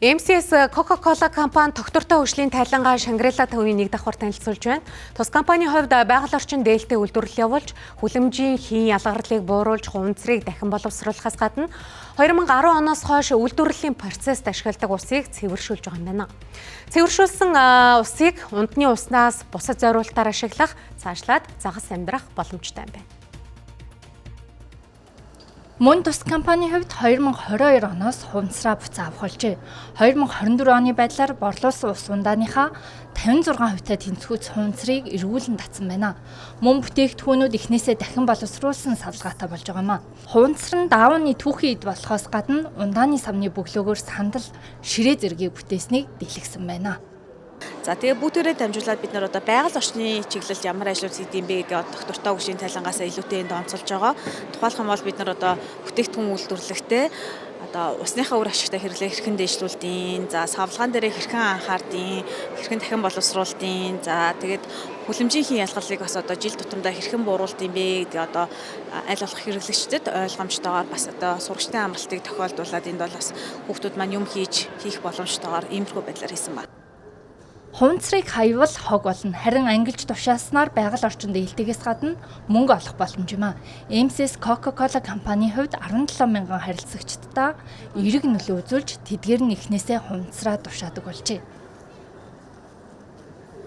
MCS Coca-Cola компани тогтвортой хөгжлийн тайлангаа Шангрила төвийн нэг давхар танилцуулж байна. Тус компанийн хувьд байгаль орчин дээлтэй үйлдвэрлэл явуулж, хүлэмжийн хийн ялгарлыг бууруулж, хуванцрыг дахин боловсруулахаас гадна 2010 оноос хойш үйлдвэрлэлийн процессд ашигладаг усыг цэвэршүүлж байгаа юм байна. Цэвэршүүлсэн усыг унтны уснаас бусад зориулалтаар ашиглах, цаашлаад загас амьдрах боломжтой юм байна. Мөн тус компанийн хувьд 2022 оноос хуванцраа буцаа авах болжээ. 2024 оны байдлаар борлуулсан ус ундааныхаа 56% тэнцвүүц хуванцрыг эргүүлэн татсан байна. Мөн бүтээгдэхүүнүүд эхнээсээ дахин боловсруулсан савлгаатай болж байгаа юм. Хуванцар нь даавны түүхийн эд болохоос гадна ундааны савны бөглөөгөөр сандал, ширээ зэргийг бүтээснийг дэлгэсэн байна. За тэгээ бүгдээрээ дамжуулаад бид нар одоо байгаль орчны чиглэлд ямар ажлууд хийдэм бэ гэдэг тогтвортой хөгжлийн тайлангаасаа илүүтэй энд онцолж байгаа. Тухайлх юм бол бид нар одоо бүтээгдэхүүн үйлдвэрлэхдээ одоо усныхаа үр ашигтай хэрэглээ хэрхэн дэвшлүүлдэг, за савлгаан дээрээ хэрхэн анхаардیں, хэрхэн дахин боловсруулдیں, за тэгээд хүлэмжийн хийн ялгарлыг бас одоо жил тутамдаа хэрхэн бууруулдیں бэ гэдэг одоо аль болох хэрэглэгчдэд ойлгомжтойгоор бас одоо сурагчдын амралтыг тохиолдуулаад энд бол бас хүүхдүүд маань юм хийх боломжтойгоор иймэрхүү байдлаар хийсэн байна. Хуванцрыг хаявал хог болно. Харин ангилж тушааснаар байгаль орчинд ээлтгээс гадна мөнгө олох боломж юм а. MCS Coca-Cola компанийн хувьд 17 мянган харилцагчдаа эерэг нөлөө үзүүлж тэдгээр нь эхнээсээ хуванцраа тушаадаг болжээ.